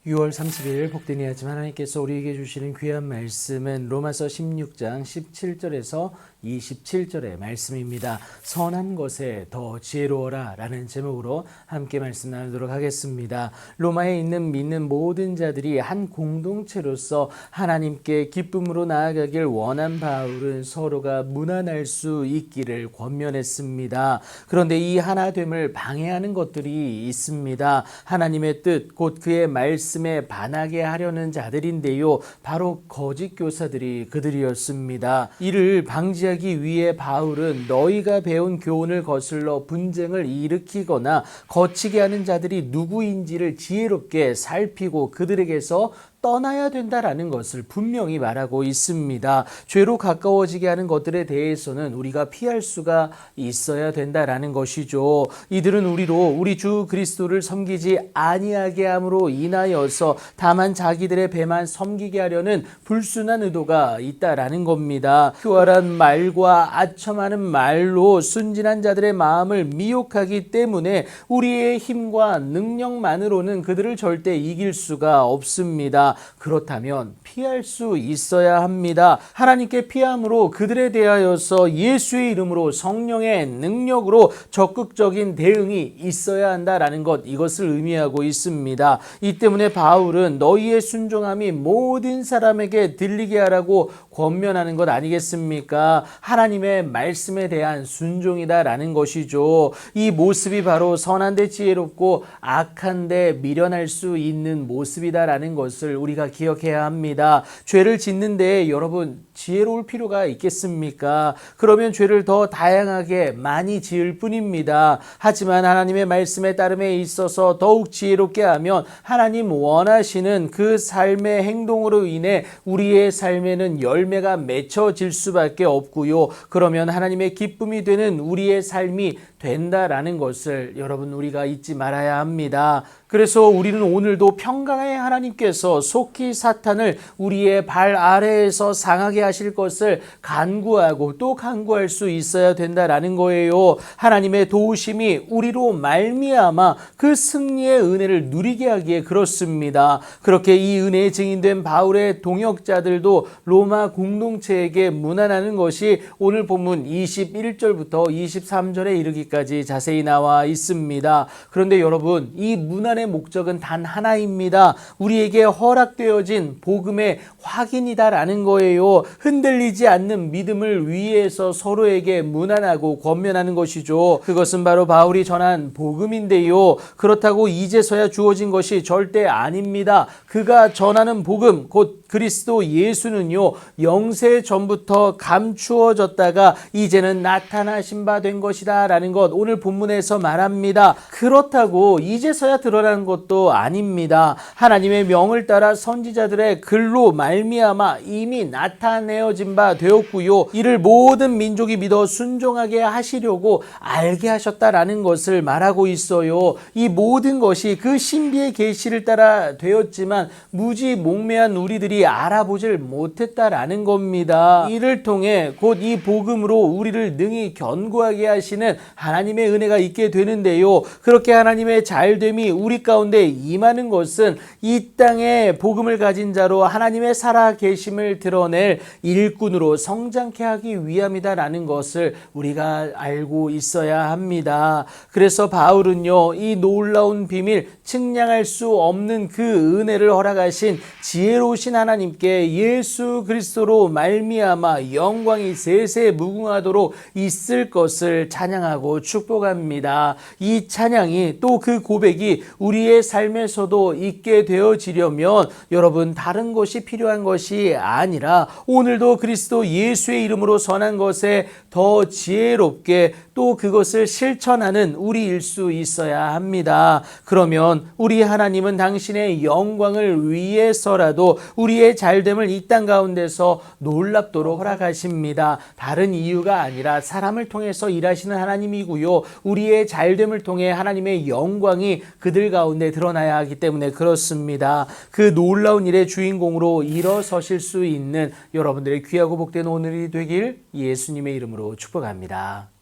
6월 30일 복되니 하지만 하나님께서 우리에게 주시는 귀한 말씀은 로마서 16장 17절에서 27절의 말씀입니다. 선한 것에 더 지혜로워라 라는 제목으로 함께 말씀 나누도록 하겠습니다. 로마에 있는 믿는 모든 자들이 한 공동체로서 하나님께 기쁨으로 나아가길 원한 바울은 서로가 무난할 수 있기를 권면했습니다. 그런데 이 하나됨을 방해하는 것들이 있습니다. 하나님의 뜻, 곧 그의 말씀에 반하게 하려는 자들인데요. 바로 거짓 교사들이 그들이었습니다. 이를 방지하기 위해 바울은 너희가 배운 교훈을 거슬러 분쟁을 일으키거나 거치게 하는 자들이 누구인지를 지혜롭게 살피고 그들에게서 떠나야 된다라는 것을 분명히 말하고 있습니다. 죄로 가까워지게 하는 것들에 대해서는 우리가 피할 수가 있어야 된다라는 것이죠. 이들은 우리 주 그리스도를 섬기지 아니하게 함으로 인하여서 다만 자기들의 배만 섬기게 하려는 불순한 의도가 있다라는 겁니다. 교활한 말과 아첨하는 말로 순진한 자들의 마음을 미혹하기 때문에 우리의 힘과 능력만으로는 그들을 절대 이길 수가 없습니다. 그렇다면 피할 수 있어야 합니다. 하나님께 피함으로 그들에 대하여서 예수의 이름으로 성령의 능력으로 적극적인 대응이 있어야 한다라는 것, 이것을 의미하고 있습니다. 이 때문에 바울은 너희의 순종함이 모든 사람에게 들리게 하라고 권면하는 것 아니겠습니까? 하나님의 말씀에 대한 순종이다라는 것이죠. 이 모습이 바로 선한데 지혜롭고 악한데 미련할 수 있는 모습이다라는 것을 우리가 기억해야 합니다. 죄를 짓는데 여러분 지혜로울 필요가 있겠습니까? 그러면 죄를 더 다양하게 많이 지을 뿐입니다. 하지만 하나님의 말씀에 따름에 있어서 더욱 지혜롭게 하면 하나님 원하시는 그 삶의 행동으로 인해 우리의 삶에는 열매가 맺혀질 수밖에 없고요. 그러면 하나님의 기쁨이 되는 우리의 삶이 된다라는 것을 여러분 우리가 잊지 말아야 합니다. 그래서 우리는 오늘도 평강의 하나님께서 속히 사탄을 우리의 발 아래에서 상하게 하실 것을 간구하고 또 간구할 수 있어야 된다라는 거예요. 하나님의 도우심이 우리로 말미암아 그 승리의 은혜를 누리게 하기에 그렇습니다. 그렇게 이 은혜의 증인된 바울의 동역자들도 로마 공동체에게 문안하는 것이 오늘 본문 21절부터 23절에 이르기까지 자세히 나와 있습니다. 그런데 여러분, 이 문안의 목적은 단 하나입니다. 우리에게 허락되어진 복음의 확인이다라는 거예요. 흔들리지 않는 믿음을 위해서 서로에게 문안하고 권면하는 것이죠. 그것은 바로 바울이 전한 복음인데요. 그렇다고 이제서야 주어진 것이 절대 아닙니다. 그가 전하는 복음, 곧 그리스도 예수는요, 영세 전부터 감추어졌다가 이제는 나타나신 바 된 것이다 라는 것, 오늘 본문에서 말합니다. 그렇다고 이제서야 드러난 것도 아닙니다. 하나님의 명을 따라 선지자들의 글로 말미암아 이미 나타내어진 바 되었고요. 이를 모든 민족이 믿어 순종하게 하시려고 알게 하셨다라는 것을 말하고 있어요. 이 모든 것이 그 신비의 계시를 따라 되었지만 무지몽매한 우리들이 알아보질 못했다라는 겁니다. 이를 통해 곧 이 복음으로 우리를 능히 견고하게 하시는 하나님의 은혜가 있게 되는데요. 그렇게 하나님의 잘됨이 우리 가운데 임하는 것은 이 땅에 복음을 가진 자로 하나님의 살아계심을 드러낼 일꾼으로 성장케 하기 위함이다라는 것을 우리가 알고 있어야 합니다. 그래서 바울은요, 이 놀라운 비밀, 측량할 수 없는 그 은혜를 허락하신 지혜로우신 하나님께 예수 그리스도로 말미암아 영광이 세세 무궁하도록 있을 것을 찬양하고 축복합니다. 이 찬양이 또 그 고백이 우리의 삶에서도 있게 되어지려면 여러분 다른 것이 필요한 것이 아니라 오늘도 그리스도 예수의 이름으로 선한 것에 더 지혜롭게 또 그것을 실천하는 우리일 수 있어야 합니다. 그러면 우리 하나님은 당신의 영광을 위해서라도 우리의 잘됨을 이 땅 가운데서 놀랍도록 허락하십니다. 다른 이유가 아니라 사람을 통해서 일하시는 하나님이고요. 우리의 잘됨을 통해 하나님의 영광이 그들 가운데 드러나야 하기 때문에 그렇습니다. 그 놀라운 일의 주인공으로 일어서실 수 있는 여러분들의 귀하고 복된 오늘이 되길 예수님의 이름으로 축복합니다.